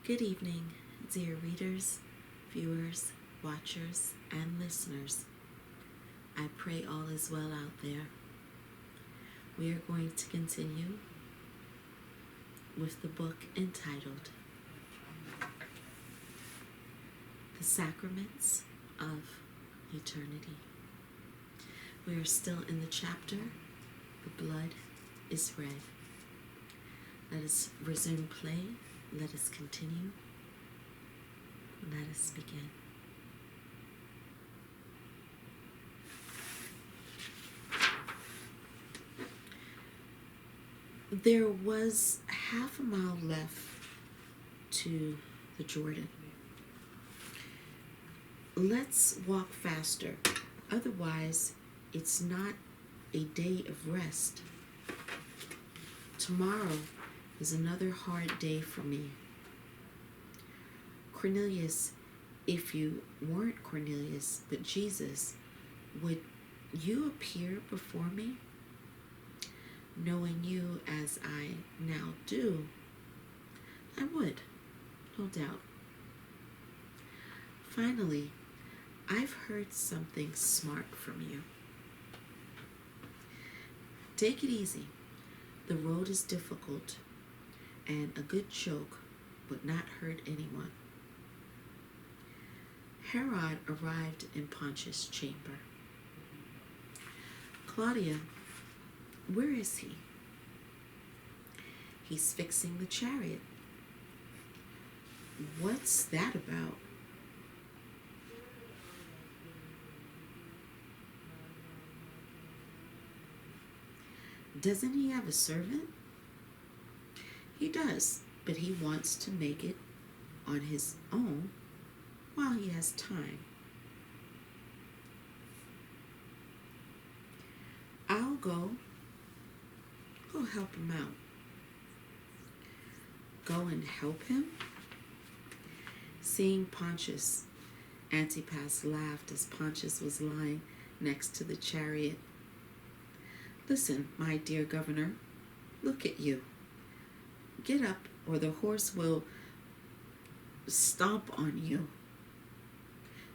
Good evening, dear readers, viewers, watchers, and listeners. I pray all is well out there. We are going to continue with the book entitled The Sacraments of Eternity. We are still in the chapter, The Blood is Red. Let us resume play. Let us continue. Let us begin. There was half a mile left to the Jordan. Let's walk faster. Otherwise, it's not a day of rest. Tomorrow is another hard day for me. Cornelius, if you weren't Cornelius, but Jesus, would you appear before me? Knowing you as I now do, I would, no doubt. Finally, I've heard something smart from you. Take it easy. The road is difficult, and a good joke would not hurt anyone. Herod arrived in Pontius' chamber. Claudia, where is he? He's fixing the chariot. What's that about? Doesn't he have a servant? He does, but he wants to make it on his own while he has time. I'll go help him out. Go and help him? Seeing Pontius, Antipas laughed as Pontius was lying next to the chariot. Listen, my dear governor, look at you. Get up or the horse will stomp on you.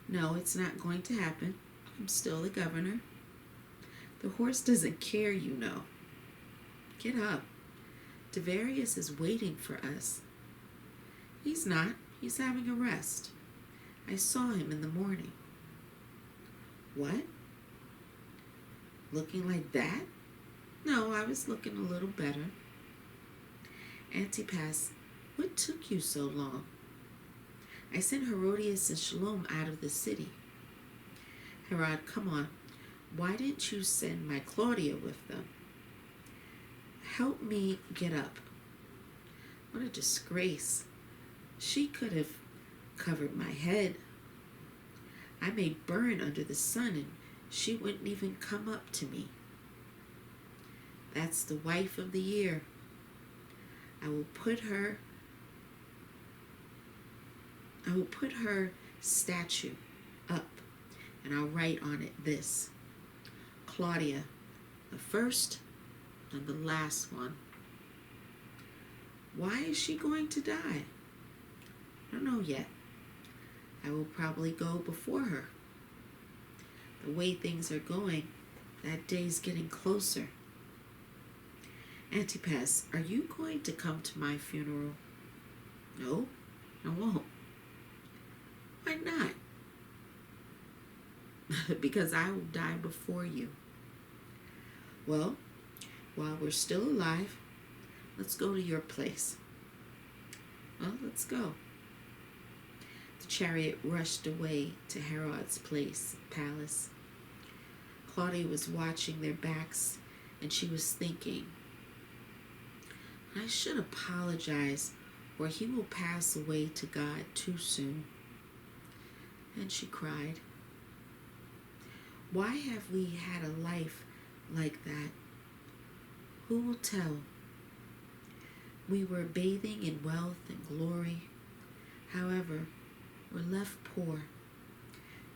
No, it's not going to happen. I'm still the governor. The horse doesn't care, you know. Get up. Devarius is waiting for us. He's not. He's having a rest. I saw him in the morning. What? Looking like that? No, I was looking a little better. Antipas, what took you so long? I sent Herodias and Shalom out of the city. Herod, come on. Why didn't you send my Claudia with them? Help me get up. What a disgrace. She could have covered my head. I may burn under the sun and she wouldn't even come up to me. That's the wife of the year. I will put her statue up, and I'll write on it this: Claudia, the first and the last one. Why is she going to die? I don't know yet. I will probably go before her. The way things are going, that day's getting closer. Antipas, are you going to come to my funeral? No, I won't. Why not? Because I will die before you. Well, while we're still alive, let's go to your place. Well, let's go. The chariot rushed away to Herod's palace. Claudia was watching their backs, and she was thinking, I should apologize, or he will pass away to God too soon. And she cried. Why have we had a life like that? Who will tell? We were bathing in wealth and glory. However, we're left poor.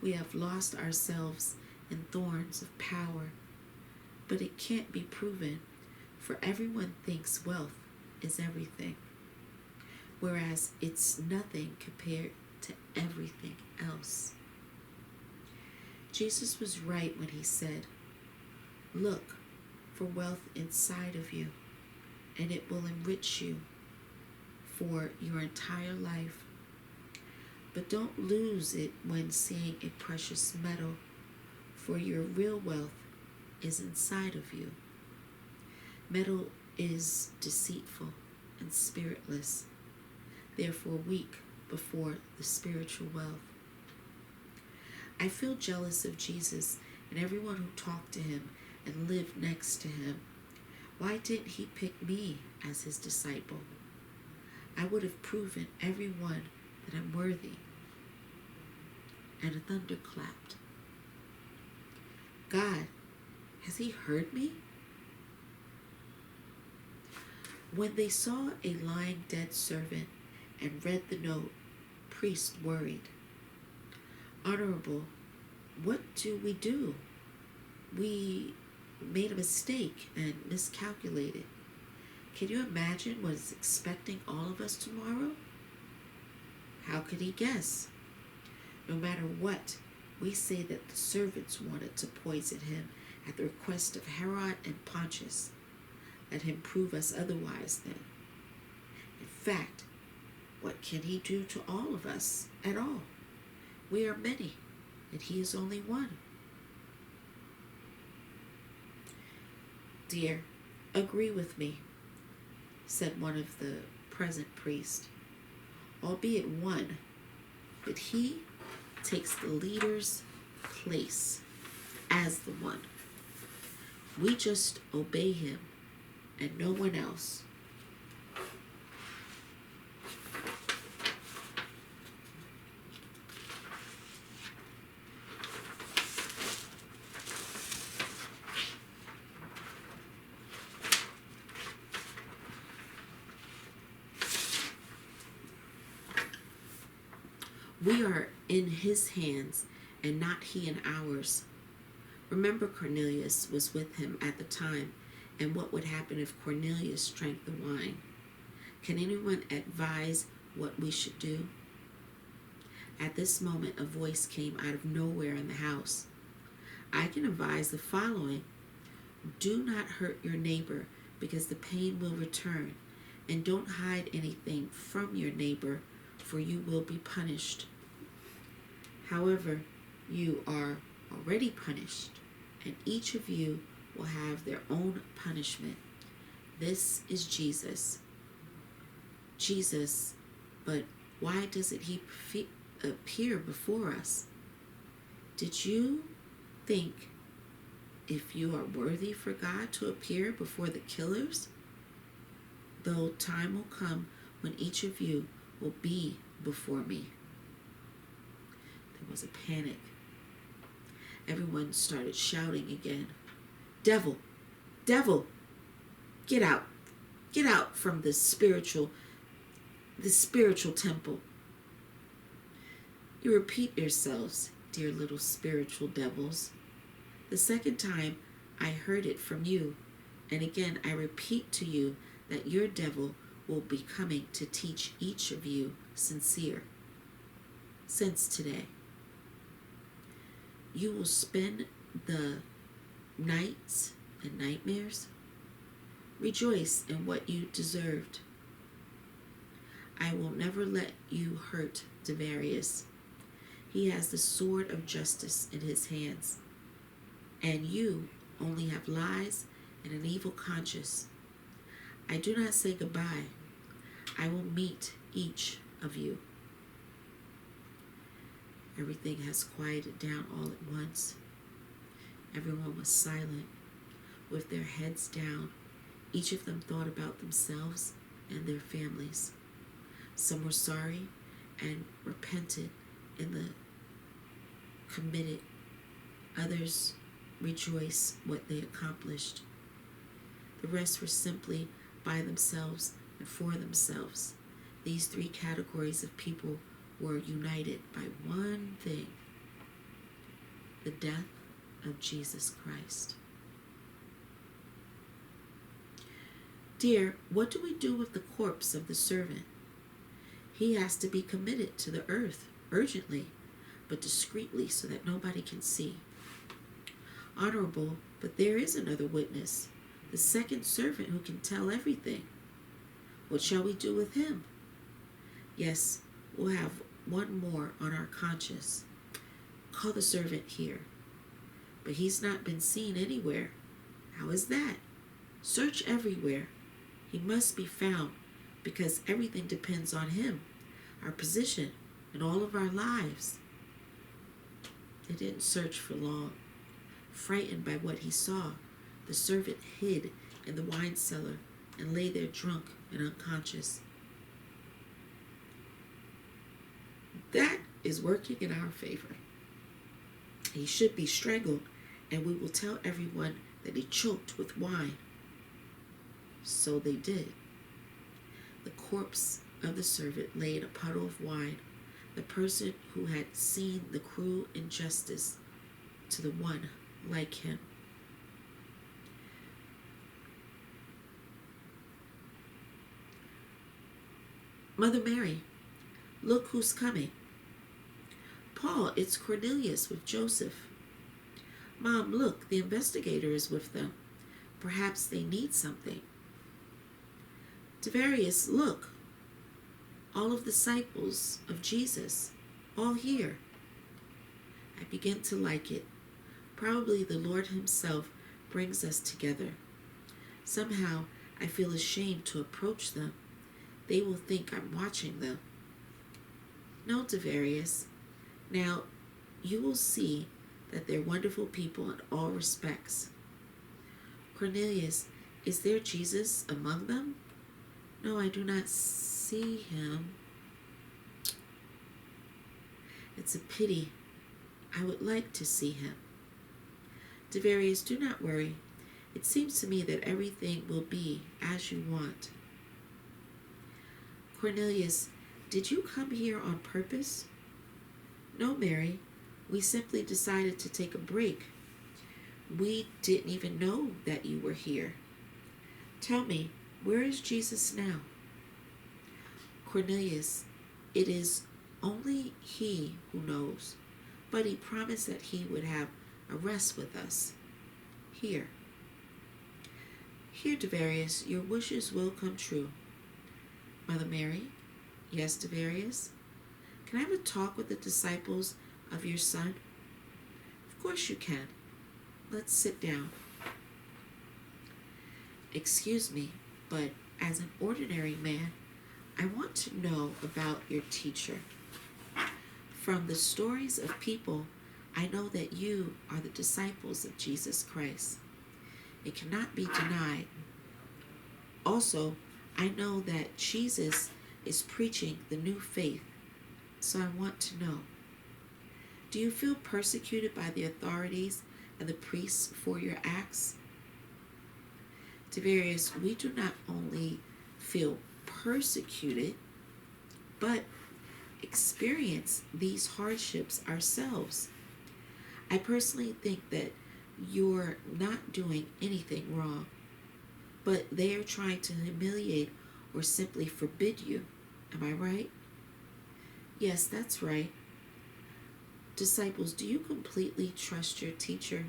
We have lost ourselves in thorns of power, but it can't be proven, for everyone thinks wealth is everything. whereas it's nothing compared to everything else. Jesus was right when he said, "Look for wealth inside of you, and it will enrich you for your entire life. But don't lose it when seeing a precious metal, for your real wealth is inside of you." Metal is deceitful and spiritless, therefore weak before the spiritual wealth. I feel jealous of Jesus and everyone who talked to him and lived next to him. Why didn't he pick me as his disciple? I would have proven everyone that I'm worthy. And a thunder clapped. God, has he heard me? When they saw a lying dead servant and read the note, priest worried. "Honorable, what do? We made a mistake and miscalculated. Can you imagine what is expecting all of us tomorrow?" How could he guess? No matter what, we say that the servants wanted to poison him at the request of Herod and Pontius. Let him prove us otherwise then. In fact, what can he do to all of us at all? We are many, and he is only one. "Dear, agree with me," said one of the present priests, "albeit one, but he takes the leader's place as the one. We just obey him and no one else." We are in his hands and not he in ours. Remember, Cornelius was with him at the time, and what would happen if Cornelius drank the wine? Can anyone advise what we should do? At this moment, a voice came out of nowhere in the house. I can advise the following: do not hurt your neighbor, because the pain will return, and don't hide anything from your neighbor, for you will be punished. However, you are already punished, and each of you will have their own punishment. This is Jesus. Jesus, but why doesn't he appear before us? Did you think if you are worthy for God to appear before the killers? Though time will come when each of you will be before me. There was a panic. Everyone started shouting again. "Devil! Devil! Get out! Get out from the spiritual temple." You repeat yourselves, dear little spiritual devils. The second time I heard it from you, and again I repeat to you that your devil will be coming to teach each of you sincere. Since today, you will spend the nights and nightmares. Rejoice in what you deserved. I will never let you hurt Devarius. He has the sword of justice in his hands, and you only have lies and an evil conscience. I do not say goodbye. I will meet each of you. Everything has quieted down all at once. Everyone was silent, with their heads down. Each of them thought about themselves and their families. Some were sorry and repented in the committed. Others rejoiced what they accomplished. The rest were simply by themselves and for themselves. These three categories of people were united by one thing: the death of Jesus Christ. Dear, what do we do with the corpse of the servant? He has to be committed to the earth urgently, but discreetly so that nobody can see. Honorable, but there is another witness, the second servant who can tell everything. What shall we do with him? Yes, we'll have one more on our conscience. Call the servant here. But he's not been seen anywhere. How is that? Search everywhere. He must be found because everything depends on him, our position, and all of our lives. They didn't search for long. Frightened by what he saw, the servant hid in the wine cellar and lay there drunk and unconscious. That is working in our favor. He should be strangled, and we will tell everyone that he choked with wine. So they did. The corpse of the servant lay in a puddle of wine, the person who had seen the cruel injustice to the one like him. Mother Mary, look who's coming. Paul, it's Cornelius with Joseph. Mom, look, the investigator is with them. Perhaps they need something. Tiberius, look, all of the disciples of Jesus, all here. I begin to like it. Probably the Lord himself brings us together. Somehow I feel ashamed to approach them. They will think I'm watching them. No, Tiberius. Now you will see that they're wonderful people in all respects. Cornelius, is there Jesus among them? No, I do not see him. It's a pity. I would like to see him. Tiberius, do not worry. It seems to me that everything will be as you want. Cornelius, did you come here on purpose? No, Mary. We simply decided to take a break. We didn't even know that you were here. Tell me, where is Jesus now? Cornelius, it is only he who knows, but he promised that he would have a rest with us. Here. Here, Tiberius, your wishes will come true. Mother Mary? Yes, Tiberius? Can I have a talk with the disciples of your son? Of course you can. Let's sit down. Excuse me, but as an ordinary man, I want to know about your teacher. From the stories of people, I know that you are the disciples of Jesus Christ. It cannot be denied. Also, I know that Jesus is preaching the new faith, so I want to know. Do you feel persecuted by the authorities and the priests for your acts? Tiberius, we do not only feel persecuted, but experience these hardships ourselves. I personally think that you're not doing anything wrong, but they are trying to humiliate or simply forbid you. Am I right? Yes, that's right. Disciples, do you completely trust your teacher?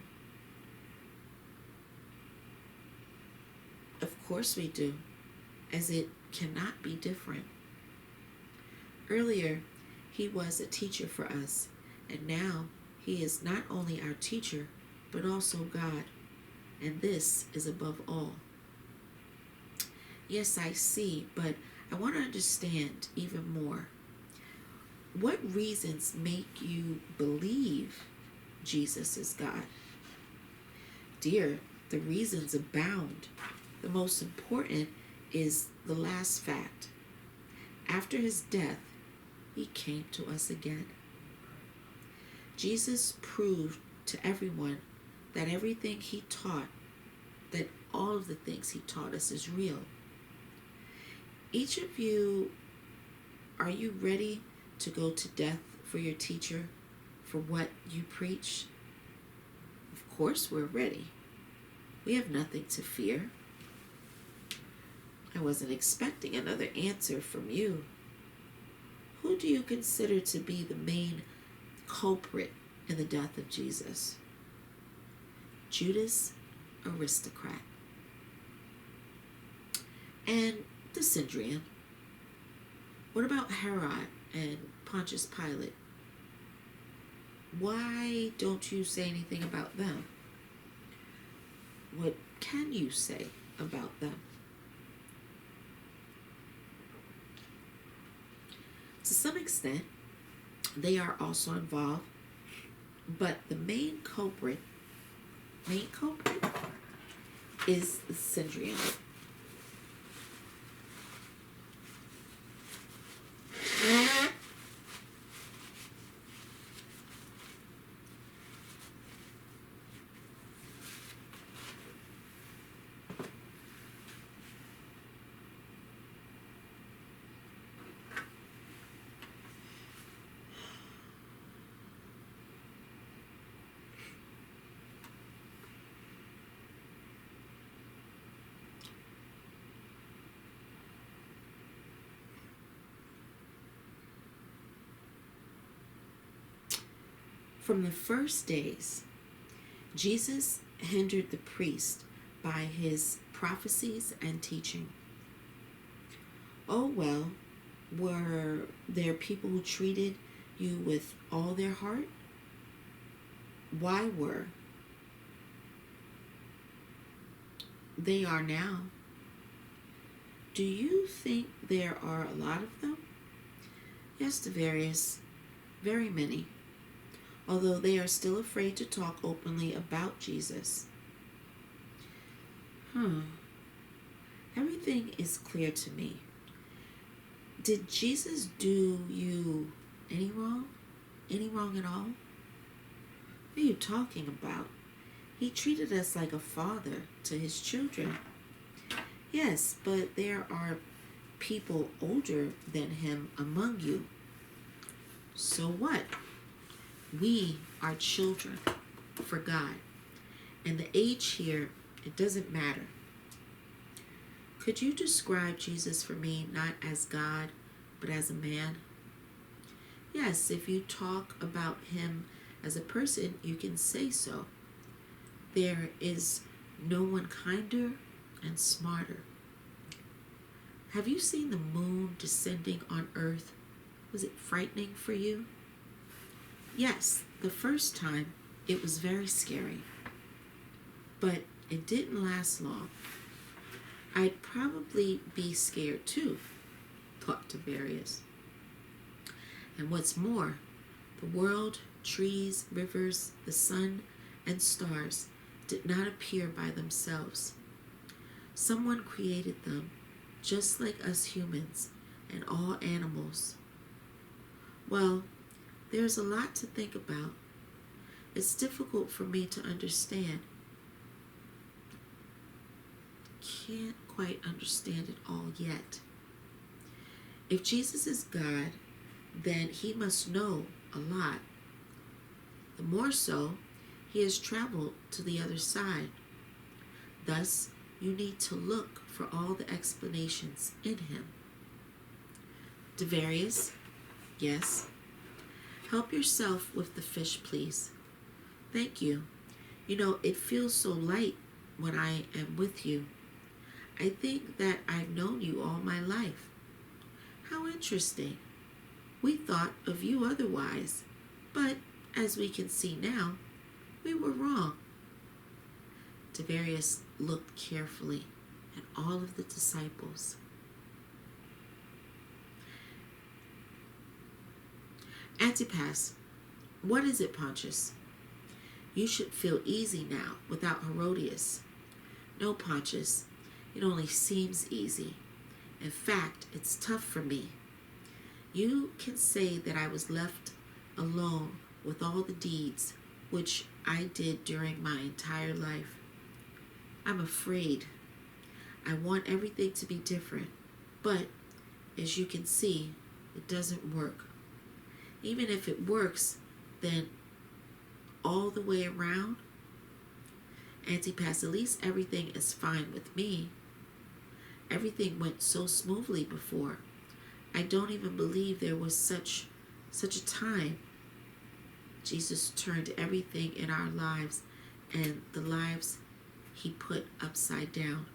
Of course we do, as it cannot be different. Earlier, he was a teacher for us, and now he is not only our teacher, but also God, and this is above all. Yes, I see, but I want to understand even more. What reasons make you believe Jesus is God? Dear, the reasons abound. The most important is the last fact. After his death, he came to us again. Jesus proved to everyone that everything he taught, that all of the things he taught us is real. Each of you, are you ready to go to death for your teacher, for what you preach? Of course we're ready. We have nothing to fear. I wasn't expecting another answer from you. Who do you consider to be the main culprit in the death of Jesus? Judas, aristocrat, and the Synedrion. What about Herod and Pontius Pilate? Why don't you say anything about them? What can you say about them? To some extent, they are also involved, but the main culprit is the Synedrion. From the first days, Jesus hindered the priest by his prophecies and teaching. Oh well, were there people who treated you with all their heart? Why were? They are now. Do you think there are a lot of them? Yes, very many. Although they are still afraid to talk openly about Jesus. Everything is clear to me. Did Jesus do you any wrong? Any wrong at all? What are you talking about? He treated us like a father to his children. Yes, but there are people older than him among you. So what? We are children for God. And the age here, it doesn't matter. Could you describe Jesus for me not as God, but as a man? Yes, if you talk about him as a person, you can say so. There is no one kinder and smarter. Have you seen the moon descending on earth? Was it frightening for you? Yes, the first time it was very scary, but it didn't last long. I'd probably be scared too, thought Tiberius. And what's more, the world, trees, rivers, the sun, and stars did not appear by themselves. Someone created them, just like us humans and all animals. Well, there's a lot to think about. It's difficult for me to understand. Can't quite understand it all yet. If Jesus is God, then he must know a lot. The more so, he has traveled to the other side. Thus, you need to look for all the explanations in him. Devarius, yes. Help yourself with the fish, please. Thank you. You know, it feels so light when I am with you. I think that I've known you all my life. How interesting. We thought of you otherwise, but as we can see now, we were wrong. Tiberius looked carefully at all of the disciples. Antipas, what is it, Pontius? You should feel easy now without Herodias. No, Pontius, it only seems easy. In fact, it's tough for me. You can say that I was left alone with all the deeds which I did during my entire life. I'm afraid. I want everything to be different, but as you can see, it doesn't work. Even if it works, then all the way around, Antipas, at least everything is fine with me. Everything went so smoothly before. I don't even believe there was such a time. Jesus turned everything in our lives and the lives he put upside down.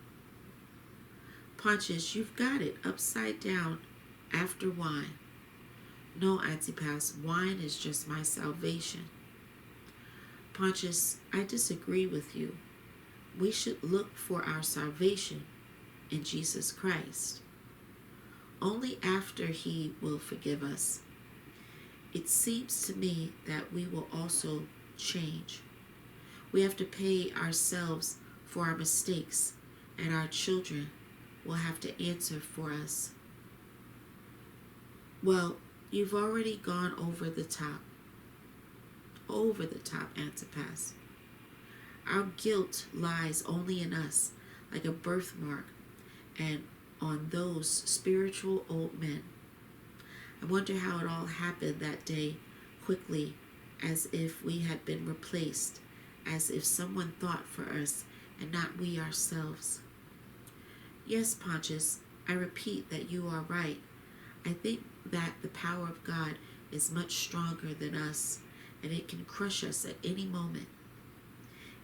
Pontius, you've got it upside down after wine. No, Antipas, wine is just my salvation. Pontius, I disagree with you. We should look for our salvation in Jesus Christ. Only after he will forgive us. It seems to me that we will also change. We have to pay ourselves for our mistakes, and our children will have to answer for us. Well, you've already gone over the top. Over the top, Antipas. Our guilt lies only in us, like a birthmark, and on those spiritual old men. I wonder how it all happened that day, quickly, as if we had been replaced, as if someone thought for us and not we ourselves. Yes, Pontius, I repeat that you are right. I think that the power of God is much stronger than us, and it can crush us at any moment.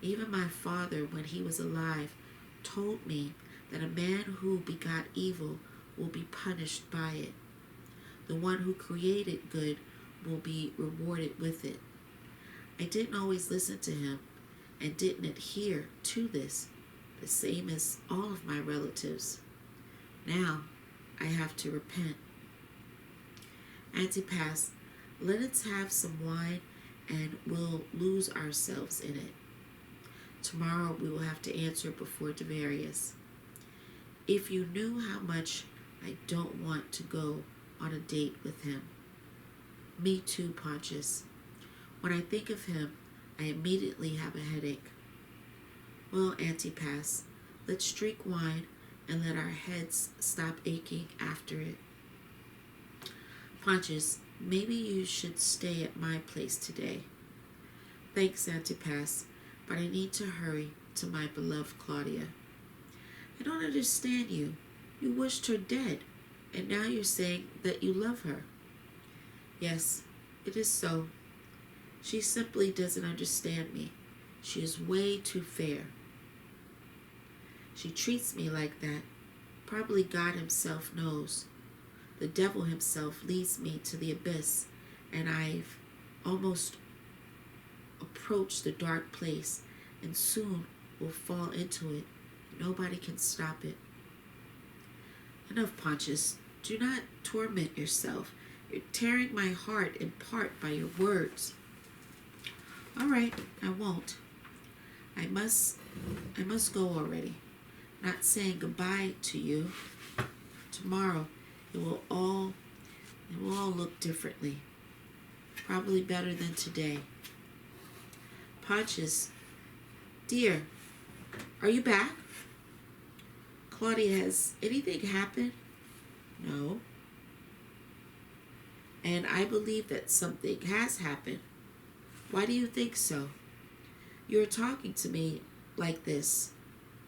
Even my father, when he was alive, told me that a man who begot evil will be punished by it. The one who created good will be rewarded with it. I didn't always listen to him and didn't adhere to this, the same as all of my relatives. Now I have to repent. Antipas, let us have some wine and we'll lose ourselves in it. Tomorrow we will have to answer before Devarius. If you knew how much I don't want to go on a date with him. Me too, Pontius. When I think of him, I immediately have a headache. Well, Antipas, let's drink wine and let our heads stop aching after it. Pontius, maybe you should stay at my place today. Thanks, Antipas, but I need to hurry to my beloved Claudia. I don't understand you. You wished her dead, and now you're saying that you love her. Yes, it is so. She simply doesn't understand me. She is way too fair. She treats me like that. Probably God himself knows. The devil himself leads me to the abyss, and I've almost approached the dark place, and soon will fall into it. Nobody can stop it. Enough, Pontius. Do not torment yourself. You're tearing my heart in part by your words. All right, I won't. I must go already. Not saying goodbye to you. Tomorrow it will all look differently. Probably better than today. Pontius, dear, are you back? Claudia, has anything happened? No. And I believe that something has happened. Why do you think so? You're talking to me like this.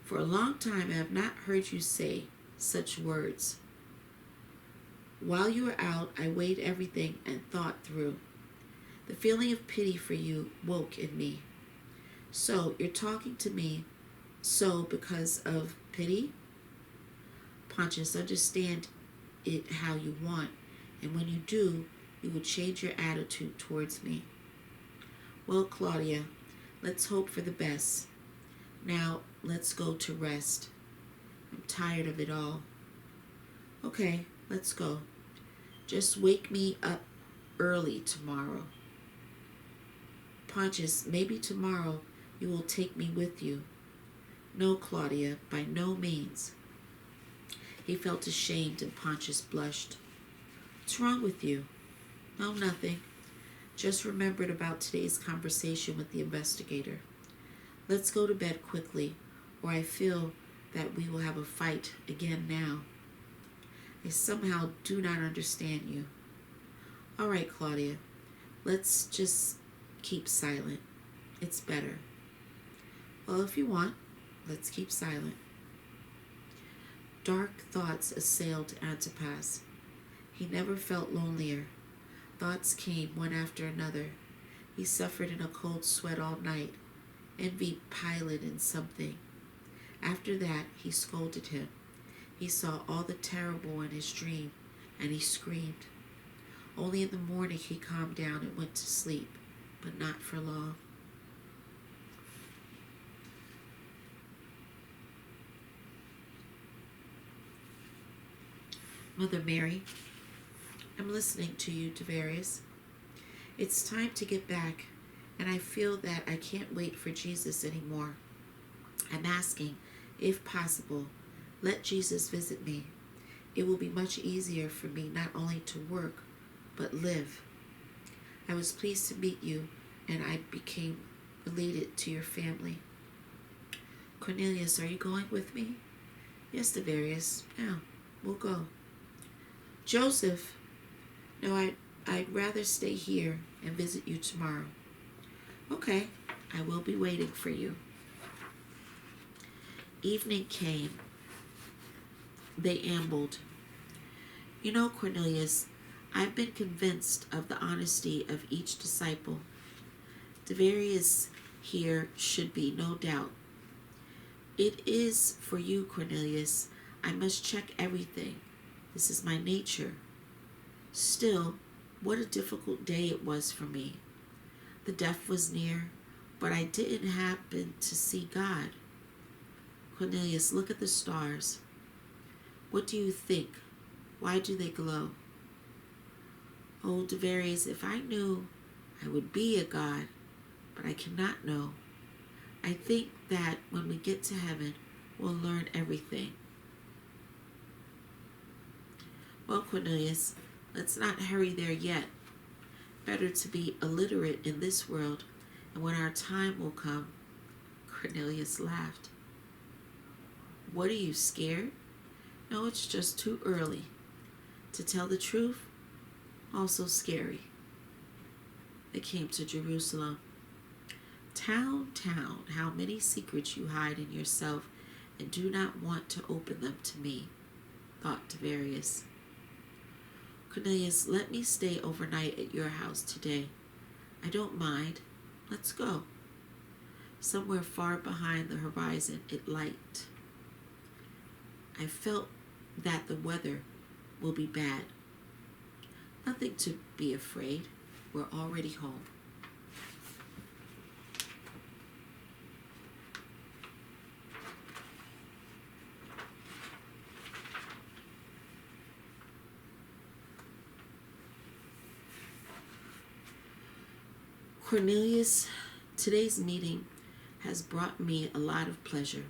For a long time I have not heard you say such words. While you were out, I weighed everything and thought through. The feeling of pity for you woke in me. So, you're talking to me so because of pity? Pontius, understand it how you want, and when you do, you will change your attitude towards me. Well, Claudia, let's hope for the best. Now, let's go to rest. I'm tired of it all. Okay, let's go. Just wake me up early tomorrow. Pontius, maybe tomorrow you will take me with you. No, Claudia, by no means. He felt ashamed and Pontius blushed. What's wrong with you? No, nothing. Just remembered about today's conversation with the investigator. Let's go to bed quickly, or I feel that we will have a fight again now. I somehow do not understand you. All right, Claudia, let's just keep silent. It's better. Well, if you want, let's keep silent. Dark thoughts assailed Antipas. He never felt lonelier. Thoughts came one after another. He suffered in a cold sweat all night. Envy piled in something. After that, he scolded him. He saw all the terrible in his dream, and he screamed. Only in the morning he calmed down and went to sleep, but not for long. Mother Mary, I'm listening to you, Devarius. It's time to get back, and I feel that I can't wait for Jesus anymore. I'm asking, if possible, let Jesus visit me. It will be much easier for me not only to work, but live. I was pleased to meet you, and I became related to your family. Cornelius, are you going with me? Yes, Devarius. Now, we'll go. Joseph, no, I'd rather stay here and visit you tomorrow. Okay, I will be waiting for you. Evening came. They ambled. You know, Cornelius, I've been convinced of the honesty of each disciple. Devarius here should be, no doubt. It is for you, Cornelius. I must check everything. This is my nature. Still, what a difficult day it was for me. The death was near, but I didn't happen to see God. Cornelius, look at the stars. What do you think? Why do they glow? Oh, Devarius, if I knew, I would be a god, but I cannot know. I think that when we get to heaven, we'll learn everything. Well, Cornelius, let's not hurry there yet. Better to be illiterate in this world, and when our time will come. Cornelius laughed. What are you, scared? No, it's just too early. To tell the truth, also scary. They came to Jerusalem. Town, how many secrets you hide in yourself and do not want to open them to me, thought Devarius. Cornelius, let me stay overnight at your house today. I don't mind. Let's go. Somewhere far behind the horizon it light. I felt that the weather will be bad. Nothing to be afraid. We're already home. Cornelius, today's meeting has brought me a lot of pleasure.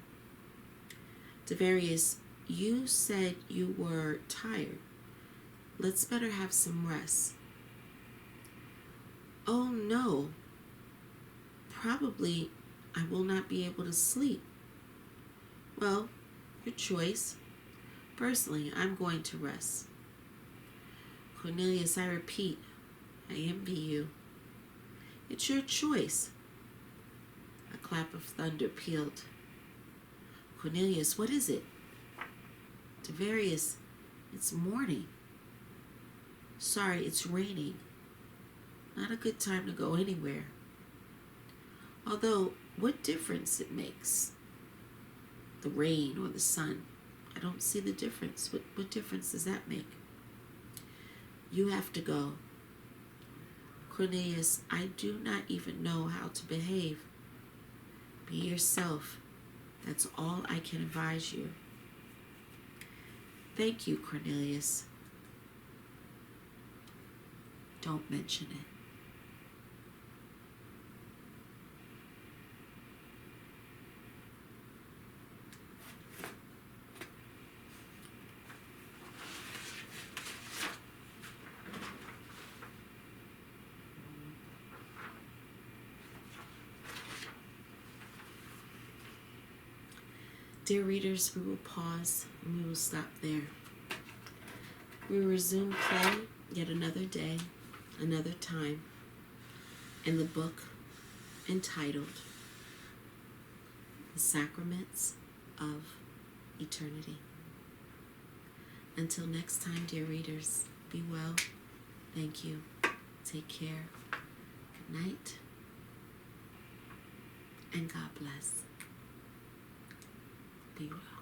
Devarius, you said you were tired. Let's better have some rest. Oh no, probably I will not be able to sleep. Well, your choice. Personally, I'm going to rest. Cornelius, I repeat, I envy you. It's your choice. A clap of thunder pealed. Cornelius, what is it? Devarius, it's morning. Sorry, it's raining. Not a good time to go anywhere. Although, what difference it makes? The rain or the sun? I don't see the difference. What difference does that make? You have to go. Cornelius, I do not even know how to behave. Be yourself. That's all I can advise you. Thank you, Cornelius. Don't mention it. Dear readers, we will pause and we will stop there. We will resume play yet another day, another time, in the book entitled The Sacraments of Eternity. Until next time, dear readers, Be well. Thank you. Take care. Good night. And God bless. Be well.